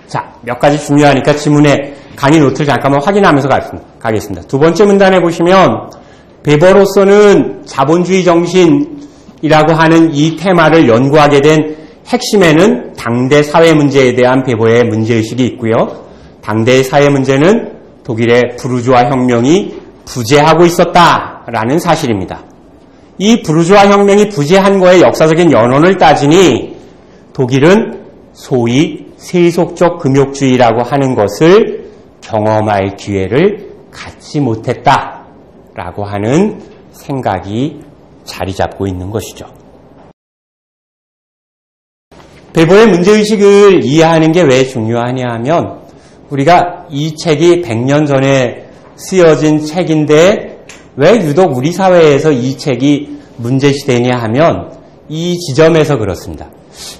자, 몇 가지 중요하니까 지문에 강의 노트를 잠깐만 확인하면서 가겠습니다. 두 번째 문단에 보시면 베버로서는 자본주의 정신이라고 하는 이 테마를 연구하게 된 핵심에는 당대 사회 문제에 대한 베버의 문제의식이 있고요. 당대의 사회 문제는 독일의 부르주아 혁명이 부재하고 있었다라는 사실입니다. 이 부르주아 혁명이 부재한 거에 역사적인 연원을 따지니 독일은 소위 세속적 금욕주의라고 하는 것을 경험할 기회를 갖지 못했다라고 하는 생각이 자리 잡고 있는 것이죠. 베버의 문제의식을 이해하는 게 왜 중요하냐 하면 우리가 이 책이 100년 전에 쓰여진 책인데 왜 유독 우리 사회에서 이 책이 문제시되냐 하면 이 지점에서 그렇습니다.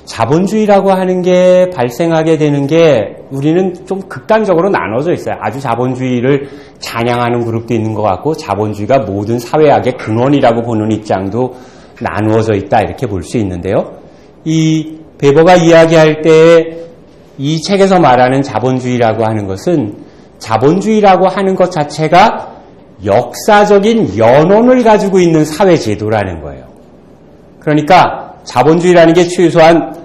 자본주의라고 하는 게 발생하게 되는 게 우리는 좀 극단적으로 나눠져 있어요. 아주 자본주의를 찬양하는 그룹도 있는 것 같고 자본주의가 모든 사회학의 근원이라고 보는 입장도 나누어져 있다 이렇게 볼 수 있는데요. 이 베버가 이야기할 때 이 책에서 말하는 자본주의라고 하는 것은 자본주의라고 하는 것 자체가 역사적인 연원을 가지고 있는 사회제도라는 거예요. 그러니까 자본주의라는 게 최소한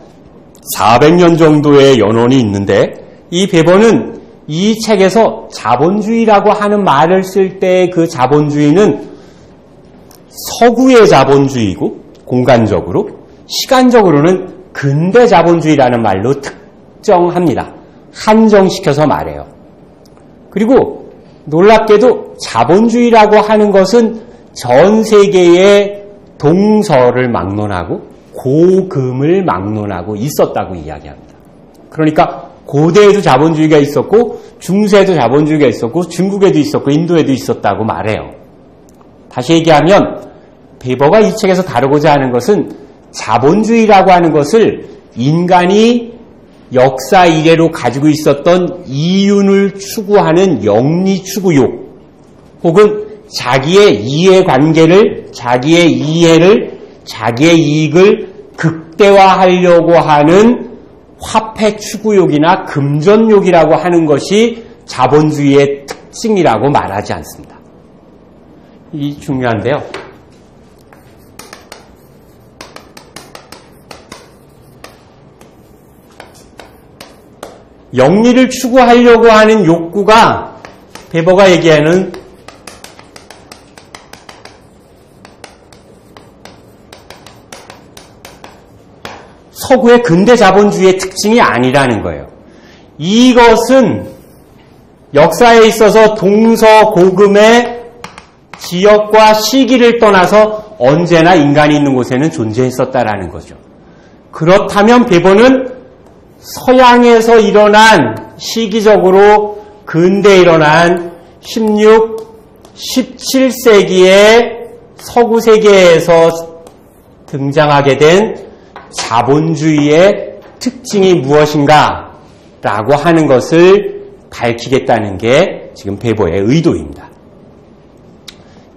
400년 정도의 연원이 있는데 이 베버는 이 책에서 자본주의라고 하는 말을 쓸 때 그 자본주의는 서구의 자본주의고 공간적으로 시간적으로는 근대 자본주의라는 말로 특정합니다. 한정시켜서 말해요. 그리고 놀랍게도 자본주의라고 하는 것은 전 세계의 동서를 막론하고 고금을 막론하고 있었다고 이야기합니다. 그러니까 고대에도 자본주의가 있었고 중세에도 자본주의가 있었고 중국에도 있었고 인도에도 있었다고 말해요. 다시 얘기하면 베버가 이 책에서 다루고자 하는 것은 자본주의라고 하는 것을 인간이 역사 이래로 가지고 있었던 이윤을 추구하는 영리 추구욕 혹은 자기의 이해관계를 자기의 이해를 자기의 이익을 극대화하려고 하는 화폐 추구욕이나 금전욕이라고 하는 것이 자본주의의 특징이라고 말하지 않습니다. 이 중요한데요. 영리를 추구하려고 하는 욕구가 베버가 얘기하는 서구의 근대 자본주의의 특징이 아니라는 거예요. 이것은 역사에 있어서 동서고금의 지역과 시기를 떠나서 언제나 인간이 있는 곳에는 존재했었다라는 거죠. 그렇다면 베버는 서양에서 일어난 시기적으로 근대에 일어난 16, 17세기의 서구 세계에서 등장하게 된 자본주의의 특징이 무엇인가 라고 하는 것을 밝히겠다는 게 지금 베버의 의도입니다.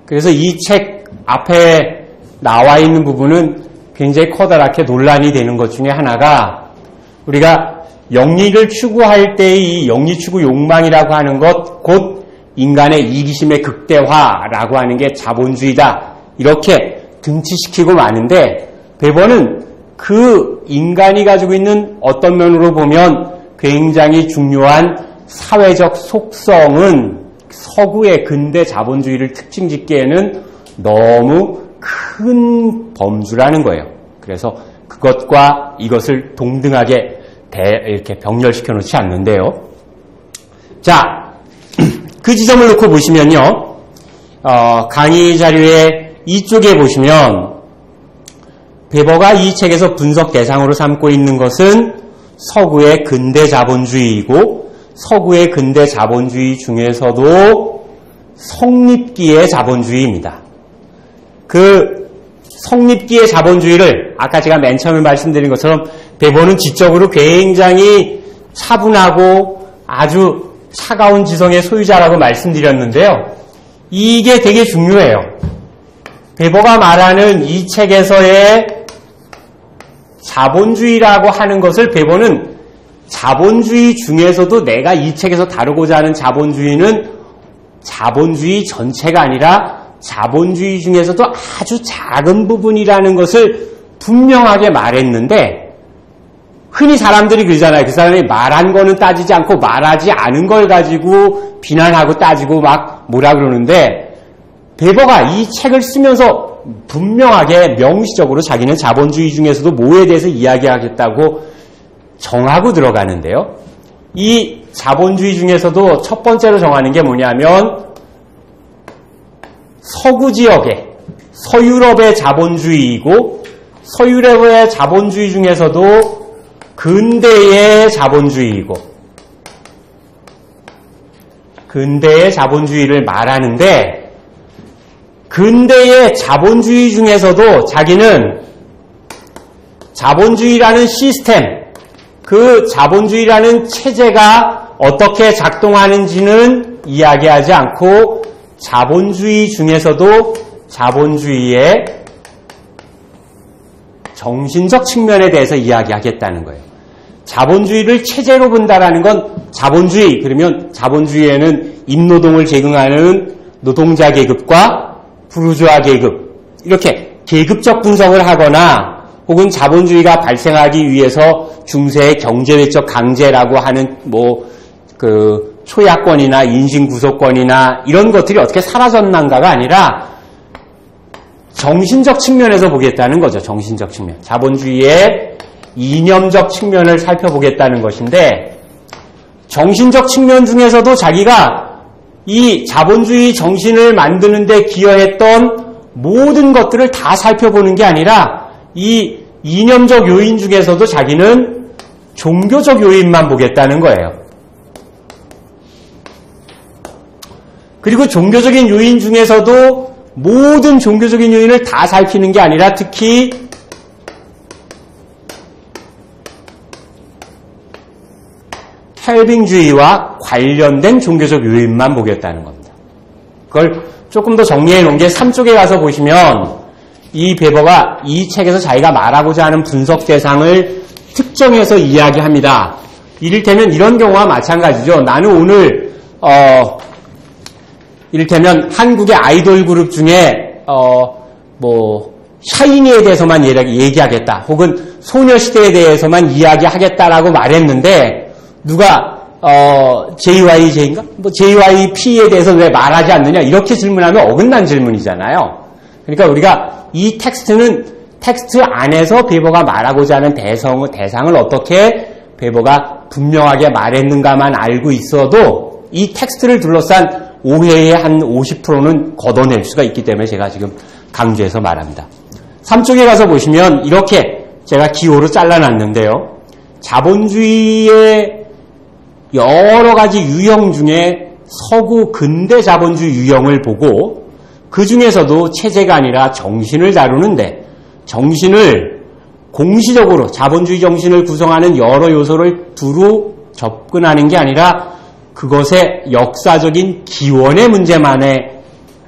그래서 이 책 앞에 나와 있는 부분은 굉장히 커다랗게 논란이 되는 것 중에 하나가 우리가 영리를 추구할 때의 이 영리 추구 욕망이라고 하는 것, 곧 인간의 이기심의 극대화라고 하는 게 자본주의다. 이렇게 등치시키고 마는데 베버는 그 인간이 가지고 있는 어떤 면으로 보면 굉장히 중요한 사회적 속성은 서구의 근대 자본주의를 특징 짓기에는 너무 큰 범주라는 거예요. 그래서 그것과 이것을 동등하게 이렇게 병렬시켜 놓지 않는데요. 자, 그 지점을 놓고 보시면요. 강의 자료의 이쪽에 보시면 베버가 이 책에서 분석 대상으로 삼고 있는 것은 서구의 근대 자본주의이고 서구의 근대 자본주의 중에서도 성립기의 자본주의입니다. 그 성립기의 자본주의를 아까 제가 맨 처음에 말씀드린 것처럼 베버는 지적으로 굉장히 차분하고 아주 차가운 지성의 소유자라고 말씀드렸는데요. 이게 되게 중요해요. 베버가 말하는 이 책에서의 자본주의라고 하는 것을 베버는 자본주의 중에서도 내가 이 책에서 다루고자 하는 자본주의는 자본주의 전체가 아니라 자본주의 중에서도 아주 작은 부분이라는 것을 분명하게 말했는데, 흔히 사람들이 그러잖아요. 그 사람이 말한 거는 따지지 않고 말하지 않은 걸 가지고 비난하고 따지고 막 뭐라 그러는데, 베버가 이 책을 쓰면서 분명하게 명시적으로 자기는 자본주의 중에서도 뭐에 대해서 이야기하겠다고 정하고 들어가는데요. 이 자본주의 중에서도 첫 번째로 정하는 게 뭐냐면 서구 지역의 서유럽의 자본주의이고, 서유럽의 자본주의 중에서도 근대의 자본주의이고, 근대의 자본주의를 말하는데, 근대의 자본주의 중에서도 자기는 자본주의라는 시스템, 그 자본주의라는 체제가 어떻게 작동하는지는 이야기하지 않고, 자본주의 중에서도 자본주의의 정신적 측면에 대해서 이야기하겠다는 거예요. 자본주의를 체제로 본다라는 건 자본주의, 그러면 자본주의에는 임노동을 제공하는 노동자 계급과 부르주아 계급, 이렇게 계급적 분석을 하거나 혹은 자본주의가 발생하기 위해서 중세의 경제외적 강제라고 하는 초야권이나 인신구속권이나 이런 것들이 어떻게 사라졌는가가 아니라 정신적 측면에서 보겠다는 거죠. 정신적 측면. 자본주의의 이념적 측면을 살펴보겠다는 것인데, 정신적 측면 중에서도 자기가 이 자본주의 정신을 만드는 데 기여했던 모든 것들을 다 살펴보는 게 아니라 이 이념적 요인 중에서도 자기는 종교적 요인만 보겠다는 거예요. 그리고 종교적인 요인 중에서도 모든 종교적인 요인을 다 살피는 게 아니라 특히 켈빈주의와 관련된 종교적 요인만 보겠다는 겁니다. 그걸 조금 더 정리해 놓은 게 3쪽에 가서 보시면 이 베버가 이 책에서 자기가 말하고자 하는 분석 대상을 특정해서 이야기합니다. 이를테면 이런 경우와 마찬가지죠. 나는 오늘 이를테면 한국의 아이돌 그룹 중에 샤이니에 대해서만 얘기하겠다, 혹은 소녀시대에 대해서만 이야기하겠다라고 말했는데 누가 JYJ인가? JYP에 대해서 왜 말하지 않느냐? 이렇게 질문하면 어긋난 질문이잖아요. 그러니까 우리가 이 텍스트 안에서 베버가 말하고자 하는 대상을 어떻게 베버가 분명하게 말했는가만 알고 있어도 이 텍스트를 둘러싼 오해의 한 50%는 걷어낼 수가 있기 때문에 제가 지금 강조해서 말합니다. 3쪽에 가서 보시면 이렇게 제가 기호로 잘라놨는데요. 자본주의의 여러 가지 유형 중에 서구 근대 자본주의 유형을 보고 그 중에서도 체제가 아니라 정신을 다루는데, 정신을 공시적으로 자본주의 정신을 구성하는 여러 요소를 두루 접근하는 게 아니라 그것의 역사적인 기원의 문제만에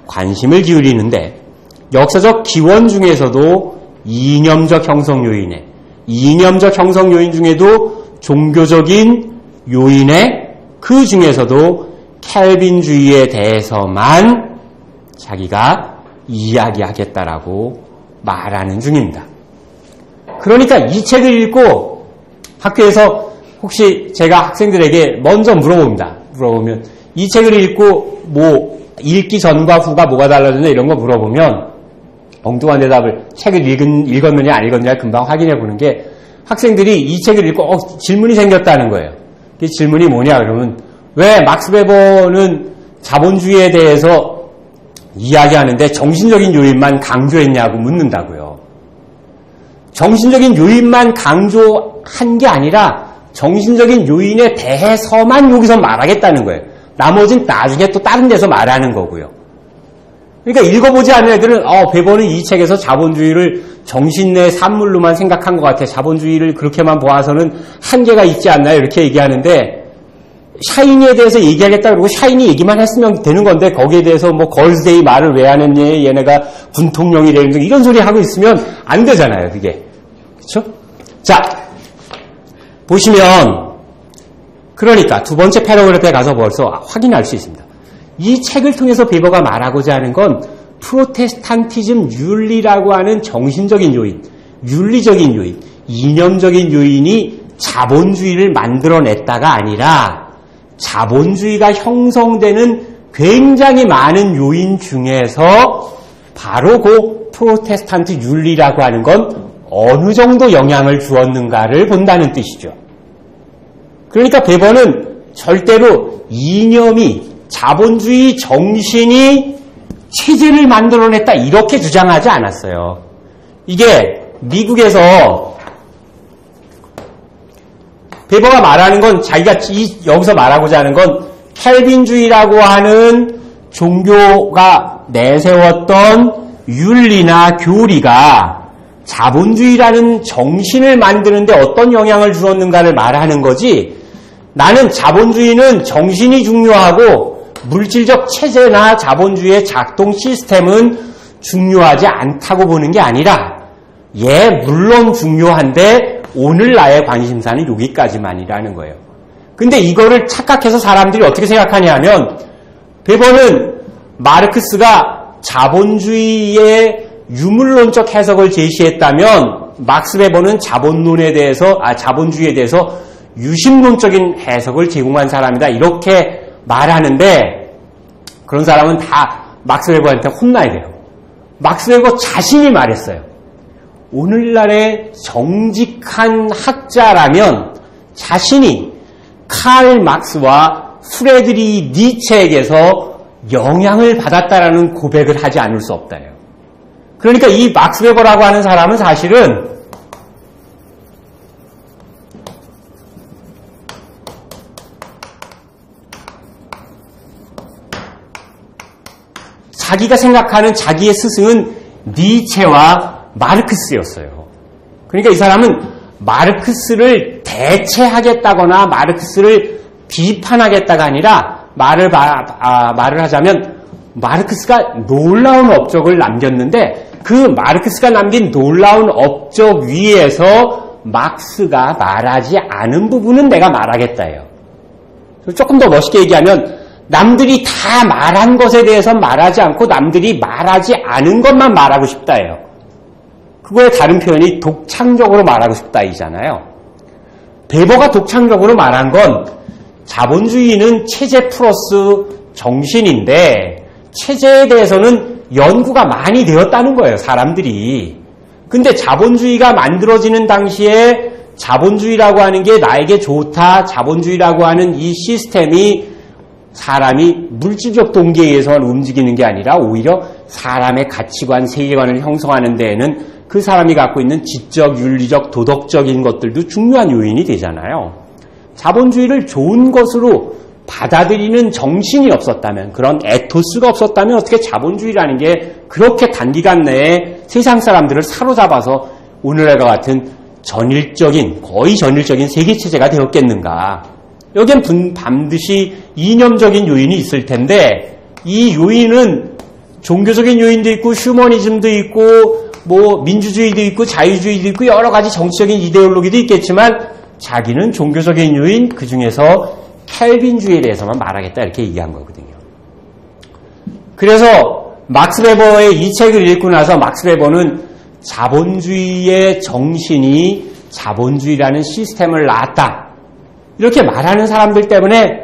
관심을 기울이는데, 역사적 기원 중에서도 이념적 형성 요인 중에도 종교적인 요인에 그 중에서도 켈빈주의에 대해서만 자기가 이야기하겠다라고 말하는 중입니다. 그러니까 이 책을 읽고 학교에서 혹시 제가 학생들에게 먼저 물어보면 이 책을 읽고 읽기 전과 후가 뭐가 달라졌냐 이런 거 물어보면 엉뚱한 대답을, 책을 읽었느냐 안 읽었느냐 금방 확인해 보는 게, 학생들이 이 책을 읽고 질문이 생겼다는 거예요. 그 질문이 뭐냐 그러면, 왜 막스 베버는 자본주의에 대해서 이야기하는데 정신적인 요인만 강조했냐고 묻는다고요. 정신적인 요인만 강조한 게 아니라 정신적인 요인에 대해서만 여기서 말하겠다는 거예요. 나머지는 나중에 또 다른 데서 말하는 거고요. 그러니까 읽어보지 않은 애들은 베버는 이 책에서 자본주의를 정신의 산물로만 생각한 것 같아. 자본주의를 그렇게만 보아서는 한계가 있지 않나요? 이렇게 얘기하는데, 샤이니에 대해서 얘기하겠다 그러고 샤이니 얘기만 했으면 되는 건데 거기에 대해서 걸스데이 말을 왜 안 했니? 얘네가 군통령이래. 이런 소리 하고 있으면 안 되잖아요. 그게. 그렇죠? 자, 보시면 그러니까 두 번째 패러그래프에 가서 벌써 확인할 수 있습니다. 이 책을 통해서 베버가 말하고자 하는 건 프로테스탄티즘 윤리라고 하는 정신적인 요인, 윤리적인 요인, 이념적인 요인이 자본주의를 만들어냈다가 아니라 자본주의가 형성되는 굉장히 많은 요인 중에서 바로 그 프로테스탄트 윤리라고 하는 건 어느 정도 영향을 주었는가를 본다는 뜻이죠. 그러니까 베버는 절대로 이념이 자본주의 정신이 체제를 만들어냈다 이렇게 주장하지 않았어요. 이게 미국에서 베버가 말하는 건 자기가 여기서 말하고자 하는 건 켈빈주의라고 하는 종교가 내세웠던 윤리나 교리가 자본주의라는 정신을 만드는데 어떤 영향을 주었는가를 말하는 거지, 나는 자본주의는 정신이 중요하고 물질적 체제나 자본주의의 작동 시스템은 중요하지 않다고 보는 게 아니라, 물론 중요한데 오늘 나의 관심사는 여기까지만이라는 거예요. 근데 이거를 착각해서 사람들이 어떻게 생각하냐 하면, 베버는 마르크스가 자본주의의 유물론적 해석을 제시했다면 막스 베버는 자본주의에 대해서 유심론적인 해석을 제공한 사람이다 이렇게 말하는데, 그런 사람은 다 막스 베버한테 혼나야 돼요. 막스 베버 자신이 말했어요. 오늘날의 정직한 학자라면 자신이 칼 막스와 프레드리 니체에게서 영향을 받았다라는 고백을 하지 않을 수 없다요. 그러니까 이 막스 베버라고 하는 사람은 사실은 자기가 생각하는 자기의 스승은 니체와 마르크스였어요. 그러니까 이 사람은 마르크스를 대체하겠다거나 마르크스를 비판하겠다가 아니라 말을 하자면 마르크스가 놀라운 업적을 남겼는데 그 마르크스가 남긴 놀라운 업적 위에서 막스가 말하지 않은 부분은 내가 말하겠다예요. 조금 더 멋있게 얘기하면 남들이 다 말한 것에 대해서 말하지 않고 남들이 말하지 않은 것만 말하고 싶다예요. 그거의 다른 표현이 독창적으로 말하고 싶다이잖아요. 베버가 독창적으로 말한 건 자본주의는 체제 플러스 정신인데 체제에 대해서는 연구가 많이 되었다는 거예요, 사람들이. 근데 자본주의가 만들어지는 당시에 자본주의라고 하는 게 나에게 좋다, 자본주의라고 하는 이 시스템이 사람이 물질적 동기에 의해서만 움직이는 게 아니라 오히려 사람의 가치관, 세계관을 형성하는 데에는 그 사람이 갖고 있는 지적, 윤리적, 도덕적인 것들도 중요한 요인이 되잖아요. 자본주의를 좋은 것으로 받아들이는 정신이 없었다면, 그런 에토스가 없었다면 어떻게 자본주의라는 게 그렇게 단기간 내에 세상 사람들을 사로잡아서 오늘날과 같은 거의 전일적인 세계체제가 되었겠는가. 여기엔 반드시 이념적인 요인이 있을 텐데, 이 요인은 종교적인 요인도 있고 휴머니즘도 있고 민주주의도 있고 자유주의도 있고 여러 가지 정치적인 이데올로기도 있겠지만 자기는 종교적인 요인, 그 중에서 켈빈주의에 대해서만 말하겠다 이렇게 얘기한 거거든요. 그래서 막스 베버의 이 책을 읽고 나서 막스 베버는 자본주의의 정신이 자본주의라는 시스템을 낳았다 이렇게 말하는 사람들 때문에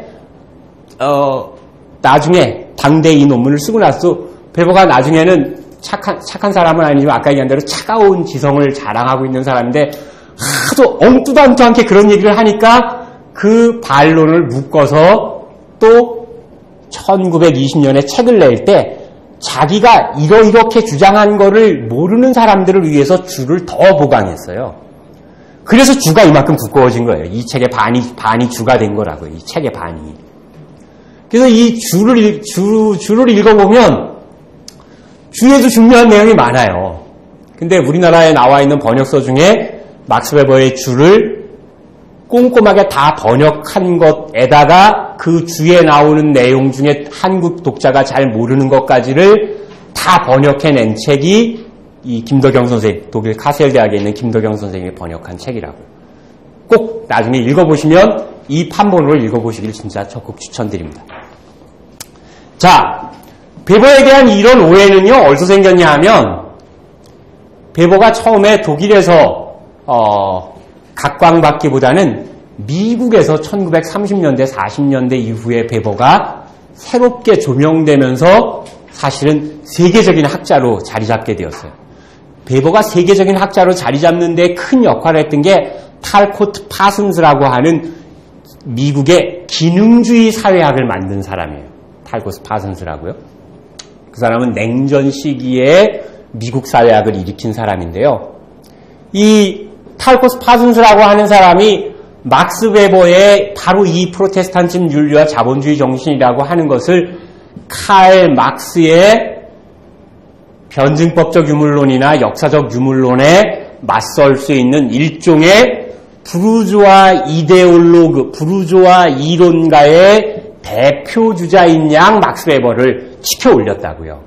나중에 당대 이 논문을 쓰고 나서 베버가 나중에는 착한 사람은 아니지만 아까 얘기한 대로 차가운 지성을 자랑하고 있는 사람인데 하도 엉뚱도 않게 그런 얘기를 하니까 그 반론을 묶어서 또 1920년에 책을 낼 때 자기가 이렇게 주장한 거를 모르는 사람들을 위해서 주를 더 보강했어요. 그래서 주가 이만큼 두꺼워진 거예요. 이 책의 반이 주가 된 거라고요. 이 책의 반이. 그래서 이 주를 읽어보면 주에도 중요한 내용이 많아요. 근데 우리나라에 나와 있는 번역서 중에 막스 베버의 주를 꼼꼼하게 다 번역한 것에다가 그 주에 나오는 내용 중에 한국 독자가 잘 모르는 것까지를 다 번역해낸 책이 이 김덕영 선생님, 독일 카셀 대학에 있는 김덕영 선생님이 번역한 책이라고요. 꼭 나중에 읽어보시면 이 판본을 읽어보시길 진짜 적극 추천드립니다. 자, 베버에 대한 이런 오해는요, 어디서 생겼냐 하면, 베버가 처음에 독일에서, 각광받기보다는 미국에서 1930년대, 40년대 이후에 베버가 새롭게 조명되면서 사실은 세계적인 학자로 자리 잡게 되었어요. 베버가 세계적인 학자로 자리 잡는 데 큰 역할을 했던 게 탈코트 파슨스라고 하는 미국의 기능주의 사회학을 만든 사람이에요. 탈코트 파슨스라고요. 그 사람은 냉전 시기에 미국 사회학을 일으킨 사람인데요. 이 탈코트 파슨스라고 하는 사람이 막스 베버의 바로 이 프로테스탄즘 윤리와 자본주의 정신이라고 하는 것을 칼 막스의 변증법적 유물론이나 역사적 유물론에 맞설 수 있는 일종의 부르주아 이데올로그, 부르주아 이론가의 대표주자인 양 막스 베버를 치켜 올렸다고요.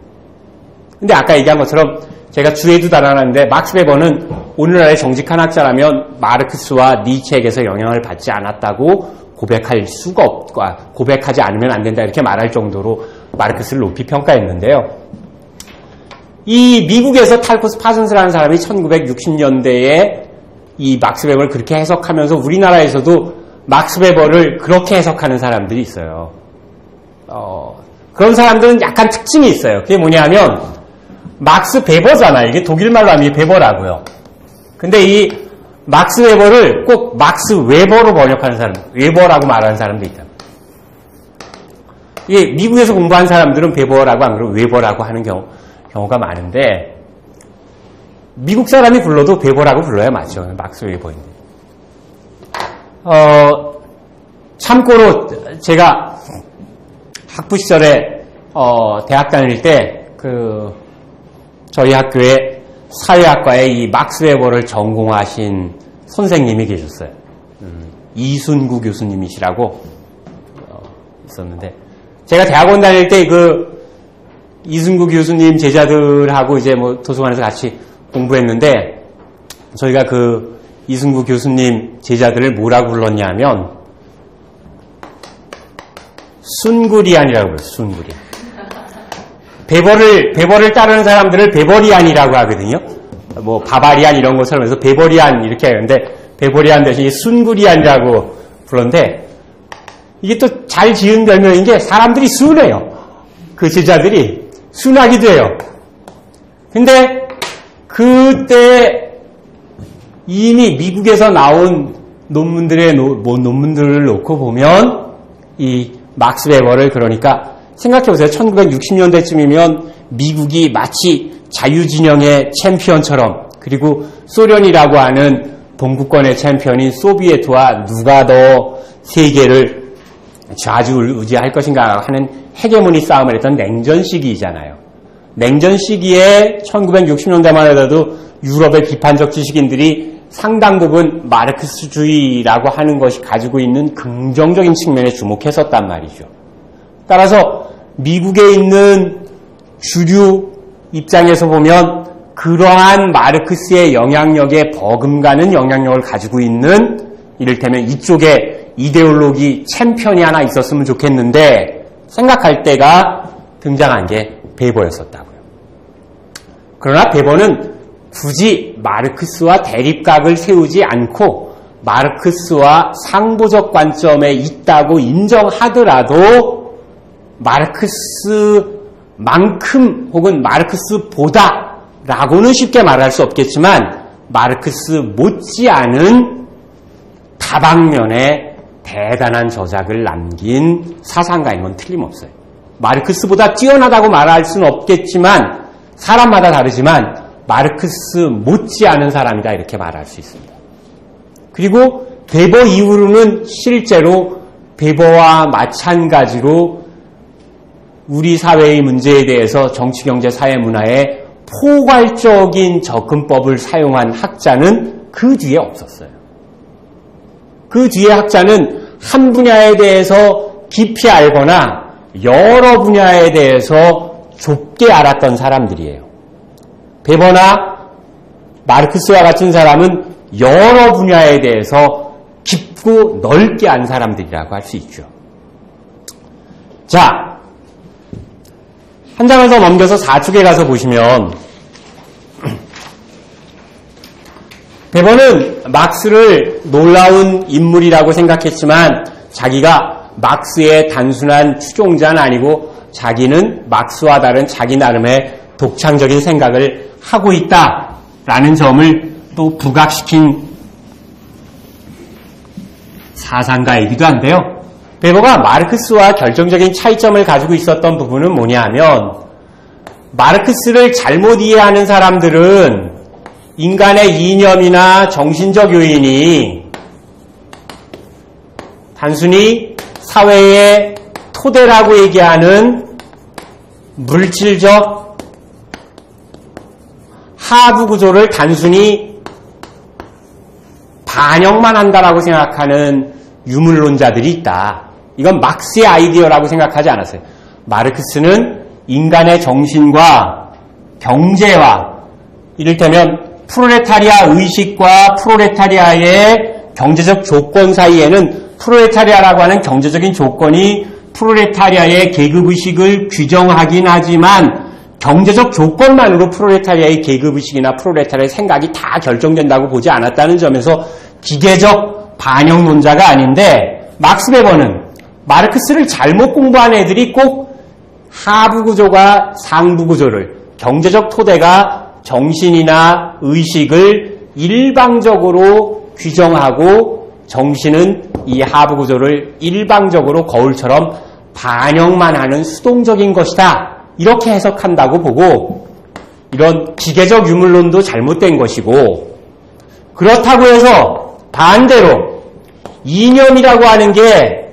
근데 아까 얘기한 것처럼 제가 주에도 달아놨는데 막스 베버는 오늘날의 정직한 학자라면 마르크스와 니체에게서 영향을 받지 않았다고 고백할 수가 없고 고백하지 않으면 안 된다 이렇게 말할 정도로 마르크스를 높이 평가했는데요. 이 미국에서 탈코트 파슨스라는 사람이 1960년대에 이 막스 베버를 그렇게 해석하면서 우리나라에서도 막스 베버를 그렇게 해석하는 사람들이 있어요. 그런 사람들은 약간 특징이 있어요. 그게 뭐냐면 막스 베버잖아요. 이게 독일말로 하면 베버라고요. 근데 이 막스 베버를 꼭 막스 웨버로 번역하는 사람, 웨버라고 말하는 사람도 있다. 이게 미국에서 공부한 사람들은 베버라고 안 그러고 웨버라고 하는 경우가 많은데 미국 사람이 불러도 베버라고 불러야 맞죠. 막스 웨버인데. 참고로 제가 학부 시절에 대학 다닐 때 저희 학교에 사회학과에 이 막스 웨버를 전공하신 선생님이 계셨어요. 이순구 교수님이시라고 있었는데 제가 대학원 다닐 때 이순구 교수님 제자들하고 이제 뭐 도서관에서 같이 공부했는데 저희가 이순구 교수님 제자들을 뭐라고 불렀냐면 순구리안이라고 불렀어요. 순구리안. 베버를 따르는 사람들을 베버리안이라고 하거든요. 뭐 바바리안 이런 것처럼 해서 베버리안 이렇게 하는데 베버리안 대신 순구리안이라고 불렀는데 이게 또 잘 지은 별명인 게 사람들이 순해요. 그 제자들이 순하기도 해요. 근데 그때 이미 미국에서 나온 논문들을 놓고 보면 이 막스 베버를 그러니까 생각해보세요. 1960년대쯤이면 미국이 마치 자유진영의 챔피언처럼 그리고 소련이라고 하는 동구권의 챔피언인 소비에트와 누가 더 세계를 좌지우지할 것인가 하는 헤게모니 싸움을 했던 냉전 시기이잖아요. 냉전 시기에 1960년대만 해도 유럽의 비판적 지식인들이 상당 부분 마르크스주의라고 하는 것이 가지고 있는 긍정적인 측면에 주목했었단 말이죠. 따라서 미국에 있는 주류 입장에서 보면 그러한 마르크스의 영향력에 버금가는 영향력을 가지고 있는 이를테면 이쪽에 이데올로기 챔피언이 하나 있었으면 좋겠는데 생각할 때가 등장한 게 베버였었다고요. 그러나 베버는 굳이 마르크스와 대립각을 세우지 않고 마르크스와 상보적 관점에 있다고 인정하더라도 마르크스만큼 혹은 마르크스보다 라고는 쉽게 말할 수 없겠지만 마르크스 못지않은 다방면에 대단한 저작을 남긴 사상가인 건 틀림없어요. 마르크스보다 뛰어나다고 말할 수는 없겠지만 사람마다 다르지만 마르크스 못지않은 사람이다 이렇게 말할 수 있습니다. 그리고 베버 이후로는 실제로 베버와 마찬가지로 우리 사회의 문제에 대해서 정치, 경제, 사회, 문화에 포괄적인 접근법을 사용한 학자는 그 뒤에 없었어요. 그 뒤에 학자는 한 분야에 대해서 깊이 알거나 여러 분야에 대해서 좁게 알았던 사람들이에요. 베버나 마르크스와 같은 사람은 여러 분야에 대해서 깊고 치고 넓게 안 사람들이라고 할 수 있죠. 자, 한 장을 더 넘겨서 4축에 가서 보시면 베버는 막스를 놀라운 인물이라고 생각했지만 자기가 막스의 단순한 추종자는 아니고 자기는 막스와 다른 자기 나름의 독창적인 생각을 하고 있다라는 점을 또 부각시킨 사상가이기도 한데요. 베버가 마르크스와 결정적인 차이점을 가지고 있었던 부분은 뭐냐 하면 마르크스를 잘못 이해하는 사람들은 인간의 이념이나 정신적 요인이 단순히 사회의 토대라고 얘기하는 물질적 하부 구조를 단순히 반영만 한다라고 생각하는 유물론자들이 있다. 이건 막스의 아이디어라고 생각하지 않았어요. 마르크스는 인간의 정신과 경제와 이를테면 프롤레타리아 의식과 프롤레타리아의 경제적 조건 사이에는 프롤레타리아라고 하는 경제적인 조건이 프롤레타리아의 계급의식을 규정하긴 하지만 경제적 조건만으로 프롤레타리아의 계급의식이나 프롤레타리아의 생각이 다 결정된다고 보지 않았다는 점에서 기계적 반영론자가 아닌데 막스 베버는 마르크스를 잘못 공부한 애들이 꼭 하부 구조가 상부 구조를 경제적 토대가 정신이나 의식을 일방적으로 규정하고 정신은 이 하부 구조를 일방적으로 거울처럼 반영만 하는 수동적인 것이다. 이렇게 해석한다고 보고 이런 기계적 유물론도 잘못된 것이고 그렇다고 해서 반대로 이념이라고 하는 게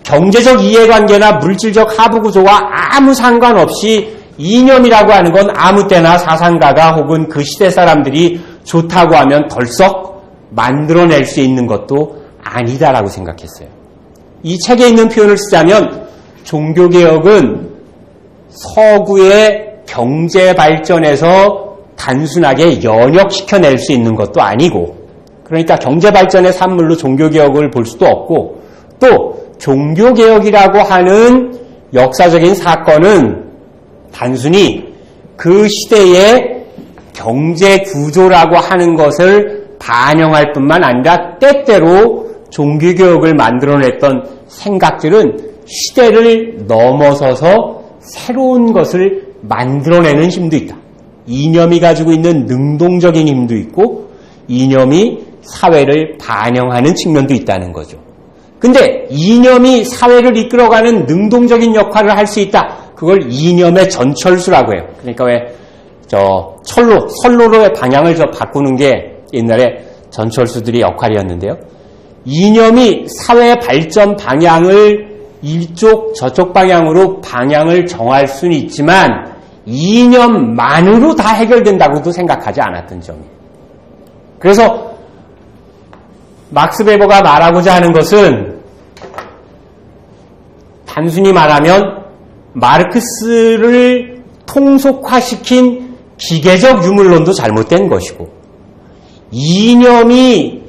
경제적 이해관계나 물질적 하부 구조와 아무 상관없이 이념이라고 하는 건 아무 때나 사상가가 혹은 그 시대 사람들이 좋다고 하면 덜썩 만들어낼 수 있는 것도 아니다라고 생각했어요. 이 책에 있는 표현을 쓰자면 종교개혁은 서구의 경제 발전에서 단순하게 연역시켜낼 수 있는 것도 아니고 그러니까 경제 발전의 산물로 종교개혁을 볼 수도 없고 또 종교개혁이라고 하는 역사적인 사건은 단순히 그 시대의 경제 구조라고 하는 것을 반영할 뿐만 아니라 때때로 종교개혁을 만들어냈던 생각들은 시대를 넘어서서 새로운 것을 만들어내는 힘도 있다. 이념이 가지고 있는 능동적인 힘도 있고 이념이 사회를 반영하는 측면도 있다는 거죠. 근데 이념이 사회를 이끌어가는 능동적인 역할을 할 수 있다. 그걸 이념의 전철수라고 해요. 그러니까 왜 선로의 방향을 바꾸는 게 옛날에 전철수들이 역할이었는데요. 이념이 사회 발전 방향을 이쪽 저쪽 방향으로 방향을 정할 수는 있지만 이념만으로 다 해결된다고도 생각하지 않았던 점이에요. 그래서 막스 베버가 말하고자 하는 것은 단순히 말하면 마르크스를 통속화시킨 기계적 유물론도 잘못된 것이고 이념이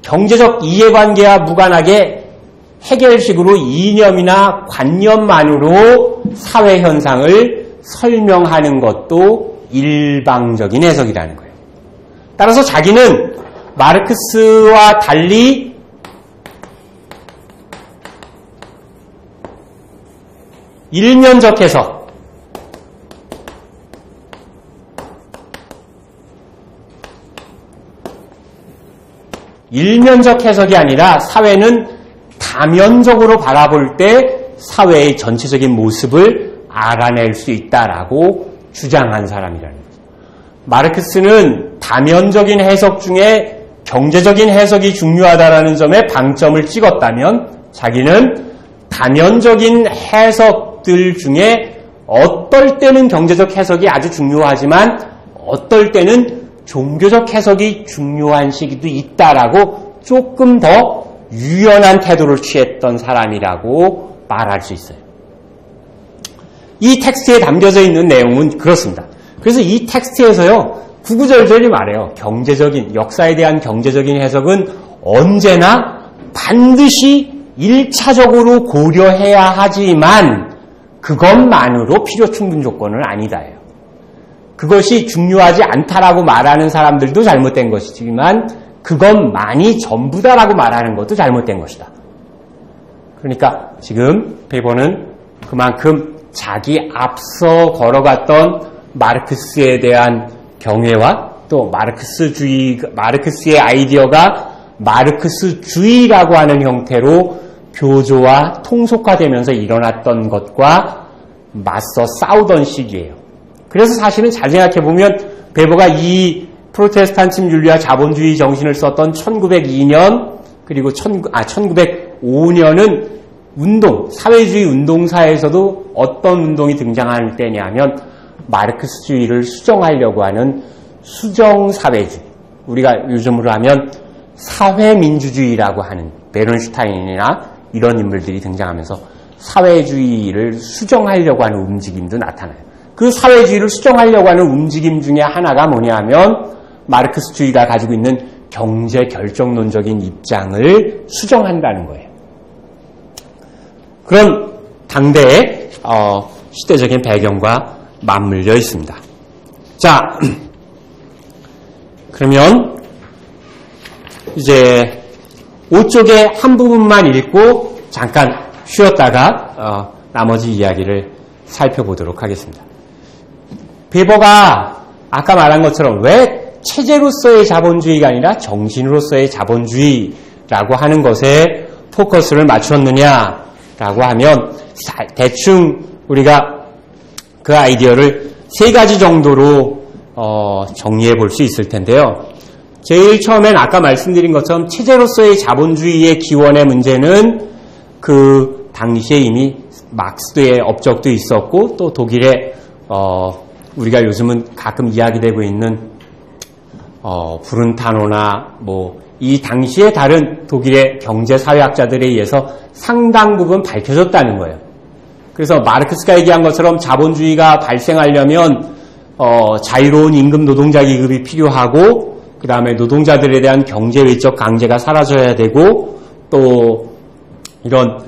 경제적 이해관계와 무관하게 해결식으로 이념이나 관념만으로 사회현상을 설명하는 것도 일방적인 해석이라는 거예요. 따라서 자기는 마르크스와 달리 일면적 해석, 일면적 해석이 아니라 사회는 다면적으로 바라볼 때 사회의 전체적인 모습을 알아낼 수 있다라고 주장한 사람이라는 거죠. 마르크스는 다면적인 해석 중에 경제적인 해석이 중요하다라는 점에 방점을 찍었다면 자기는 다면적인 해석들 중에 어떨 때는 경제적 해석이 아주 중요하지만 어떨 때는 종교적 해석이 중요한 시기도 있다라고 조금 더 유연한 태도를 취했던 사람이라고 말할 수 있어요. 이 텍스트에 담겨져 있는 내용은 그렇습니다. 그래서 이 텍스트에서요, 구구절절히 말해요. 역사에 대한 경제적인 해석은 언제나 반드시 1차적으로 고려해야 하지만 그것만으로 필요 충분 조건은 아니다예요. 그것이 중요하지 않다라고 말하는 사람들도 잘못된 것이지만 그것만이 전부다라고 말하는 것도 잘못된 것이다. 그러니까 지금 베버는 그만큼 자기 앞서 걸어갔던 마르크스에 대한 경외와 또 마르크스의 아이디어가 마르크스주의라고 하는 형태로 교조와 통속화되면서 일어났던 것과 맞서 싸우던 시기예요. 그래서 사실은 잘 생각해보면 베버가 이 프로테스탄즘 윤리와 자본주의 정신을 썼던 1902년 그리고 1905년은 사회주의 운동사에서도 어떤 운동이 등장할 때냐면 마르크스주의를 수정하려고 하는 수정사회주의, 우리가 요즘으로 하면 사회민주주의라고 하는 베른슈타인이나 이런 인물들이 등장하면서 사회주의를 수정하려고 하는 움직임도 나타나요. 그 사회주의를 수정하려고 하는 움직임 중에 하나가 뭐냐면 마르크스주의가 가지고 있는 경제 결정론적인 입장을 수정한다는 거예요. 그런 당대의 시대적인 배경과 맞물려 있습니다. 자, 그러면 이제 5쪽의 한 부분만 읽고 잠깐 쉬었다가 나머지 이야기를 살펴보도록 하겠습니다. 베버가 아까 말한 것처럼 왜 체제로서의 자본주의가 아니라 정신으로서의 자본주의라고 하는 것에 포커스를 맞췄느냐라고 하면 대충 우리가 그 아이디어를 세 가지 정도로 정리해 볼 수 있을 텐데요. 제일 처음엔 아까 말씀드린 것처럼 체제로서의 자본주의의 기원의 문제는 그 당시에 이미 막스의 업적도 있었고 또 독일의 우리가 요즘은 가끔 이야기되고 있는 브룬타노나 이 당시에 다른 독일의 경제사회학자들에 의해서 상당 부분 밝혀졌다는 거예요. 그래서 마르크스가 얘기한 것처럼 자본주의가 발생하려면 자유로운 임금 노동자 기급이 필요하고 그 다음에 노동자들에 대한 경제 외적 강제가 사라져야 되고 또 이런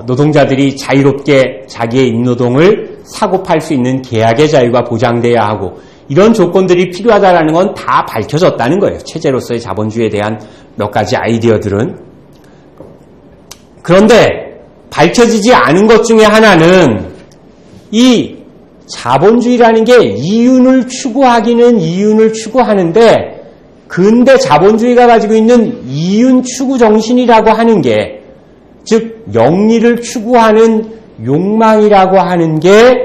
노동자들이 자유롭게 자기의 임노동을 사고 팔 수 있는 계약의 자유가 보장돼야 하고 이런 조건들이 필요하다는 건 다 밝혀졌다는 거예요. 체제로서의 자본주의에 대한 몇 가지 아이디어들은. 그런데 밝혀지지 않은 것 중에 하나는 이 자본주의라는 게 이윤을 추구하기는 이윤을 추구하는데 근대 자본주의가 가지고 있는 이윤 추구 정신이라고 하는 게 즉 영리를 추구하는 욕망이라고 하는 게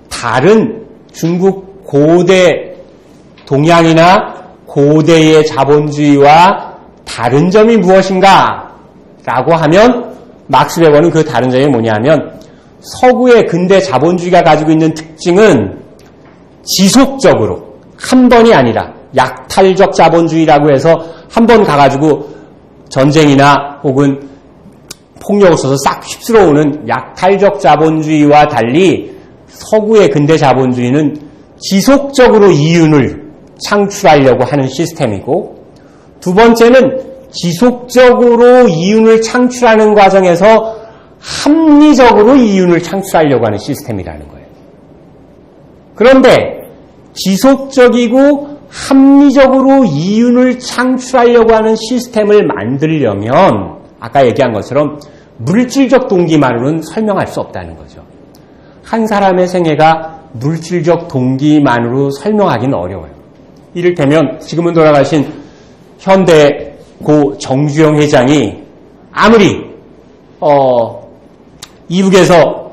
다른 중국 고대 동양이나 고대의 자본주의와 다른 점이 무엇인가 라고 하면 막스 베버는 그 다른 점이 뭐냐면 서구의 근대 자본주의가 가지고 있는 특징은 지속적으로 한 번이 아니라 약탈적 자본주의라고 해서 한 번 가가지고 전쟁이나 혹은 폭력을 써서 싹 휩쓸어오는 약탈적 자본주의와 달리 서구의 근대 자본주의는 지속적으로 이윤을 창출하려고 하는 시스템이고 두 번째는 지속적으로 이윤을 창출하는 과정에서 합리적으로 이윤을 창출하려고 하는 시스템이라는 거예요. 그런데 지속적이고 합리적으로 이윤을 창출하려고 하는 시스템을 만들려면 아까 얘기한 것처럼 물질적 동기만으로는 설명할 수 없다는 거죠. 한 사람의 생애가 물질적 동기만으로 설명하기는 어려워요. 이를테면 지금은 돌아가신 현대 고 정주영 회장이 아무리 이북에서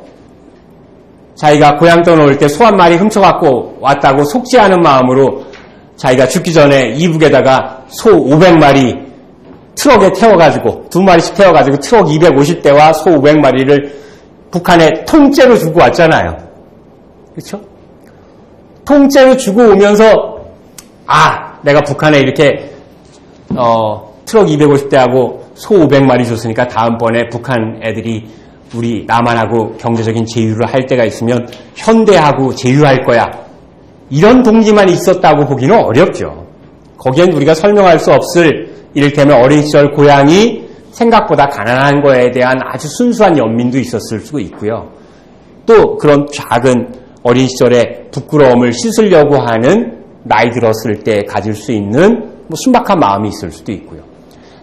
자기가 고향 떠나올 때 소 한 마리 훔쳐갖고 왔다고 속지 않은 마음으로 자기가 죽기 전에 이북에다가 소 500마리 트럭에 태워가지고 2마리씩 태워가지고 트럭 250대와 소 500마리를 북한에 통째로 주고 왔잖아요. 그렇죠? 통째로 주고 오면서 내가 북한에 이렇게 트럭 250대하고 소 500마리 줬으니까 다음번에 북한 애들이 우리 남한하고 경제적인 제휴를 할 때가 있으면 현대하고 제휴할 거야. 이런 동기만 있었다고 보기는 어렵죠. 거기엔 우리가 설명할 수 없을 이를테면 어린 시절 고향이 생각보다 가난한 거에 대한 아주 순수한 연민도 있었을 수도 있고요. 또 그런 작은 어린 시절의 부끄러움을 씻으려고 하는 나이 들었을 때 가질 수 있는 순박한 마음이 있을 수도 있고요.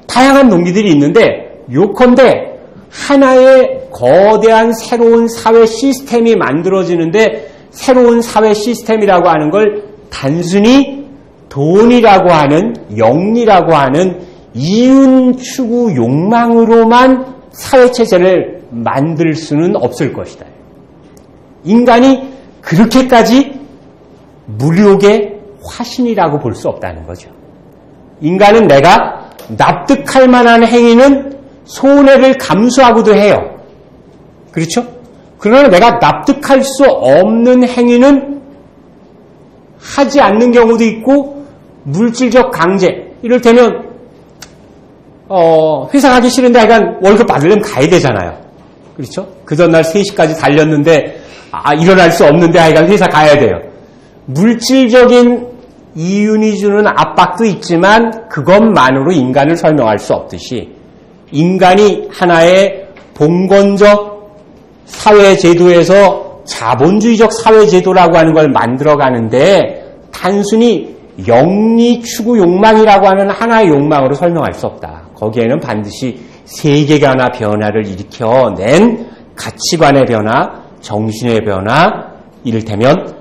다양한 동기들이 있는데 요컨대 하나의 거대한 새로운 사회 시스템이 만들어지는데 새로운 사회 시스템이라고 하는 걸 단순히 돈이라고 하는 영리라고 하는 이윤 추구 욕망으로만 사회체제를 만들 수는 없을 것이다. 인간이 그렇게까지 무력의 화신이라고 볼 수 없다는 거죠. 인간은 내가 납득할 만한 행위는 손해를 감수하고도 해요. 그렇죠? 그러나 내가 납득할 수 없는 행위는 하지 않는 경우도 있고 물질적 강제, 이를테면 회사 가기 싫은데 하여간 월급 받으려면 가야 되잖아요. 그렇죠? 그 전날 3시까지 달렸는데 일어날 수 없는데 하여간 회사 가야 돼요. 물질적인 이윤이 주는 압박도 있지만 그것만으로 인간을 설명할 수 없듯이 인간이 하나의 봉건적 사회제도에서 자본주의적 사회제도라고 하는 걸 만들어가는데 단순히 영리 추구 욕망이라고 하는 하나의 욕망으로 설명할 수 없다. 거기에는 반드시 세계관의 변화를 일으켜낸 가치관의 변화, 정신의 변화, 이를테면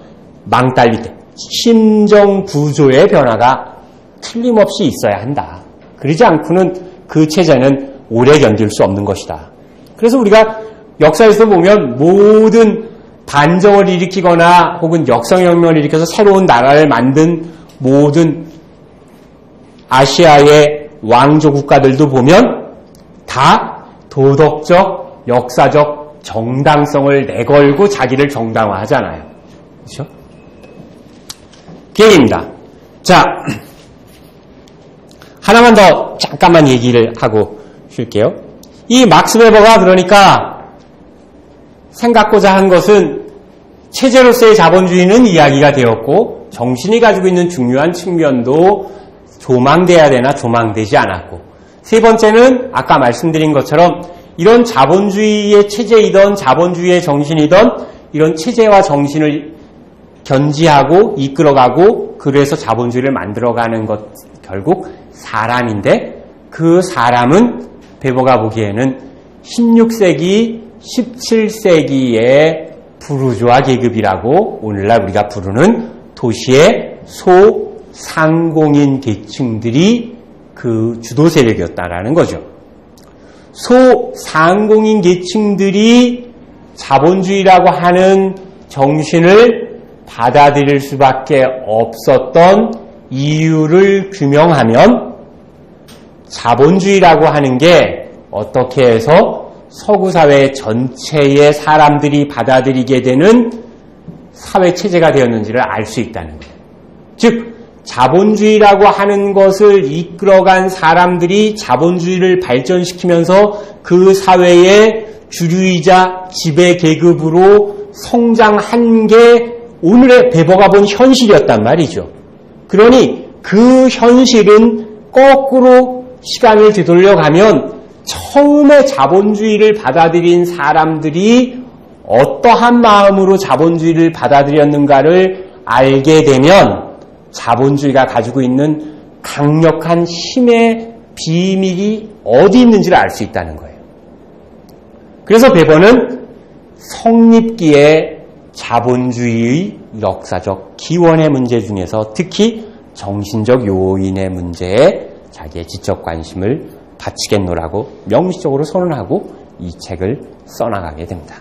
망달릴 때 심정 구조의 변화가 틀림없이 있어야 한다. 그러지 않고는 그 체제는 오래 견딜 수 없는 것이다. 그래서 우리가 역사에서 보면 모든 반정을 일으키거나 혹은 역사혁명을 일으켜서 새로운 나라를 만든 모든 아시아의 왕조 국가들도 보면 다 도덕적, 역사적 정당성을 내걸고 자기를 정당화하잖아요. 그렇죠? 그 얘기입니다. 자, 하나만 더 잠깐만 얘기를 하고 쉴게요. 이 막스 베버가 그러니까 생각고자 한 것은 체제로서의 자본주의는 이야기가 되었고 정신이 가지고 있는 중요한 측면도 조망돼야 되나 조망되지 않았고, 세 번째는 아까 말씀드린 것처럼 이런 자본주의의 체제이던 자본주의의 정신이던 이런 체제와 정신을 견지하고 이끌어가고 그래서 자본주의를 만들어가는 것 결국 사람인데, 그 사람은 베버가 보기에는 16세기, 17세기의 부르주아 계급이라고 오늘날 우리가 부르는 도시의 소상공인 계층들이 그 주도 세력이었다라는 거죠. 소상공인 계층들이 자본주의라고 하는 정신을 받아들일 수밖에 없었던 이유를 규명하면 자본주의라고 하는 게 어떻게 해서 서구 사회 전체의 사람들이 받아들이게 되는 사회체제가 되었는지를 알 수 있다는 거예요. 즉 자본주의라고 하는 것을 이끌어간 사람들이 자본주의를 발전시키면서 그 사회의 주류이자 지배계급으로 성장한 게 오늘의 베버가 본 현실이었단 말이죠. 그러니 그 현실은 거꾸로 시간을 되돌려가면 처음에 자본주의를 받아들인 사람들이 어떠한 마음으로 자본주의를 받아들였는가를 알게 되면 자본주의가 가지고 있는 강력한 힘의 비밀이 어디 있는지를 알 수 있다는 거예요. 그래서 베버는 성립기의 자본주의의 역사적 기원의 문제 중에서 특히 정신적 요인의 문제에 자기의 지적 관심을 바치겠노라고 명시적으로 선언하고 이 책을 써나가게 됩니다.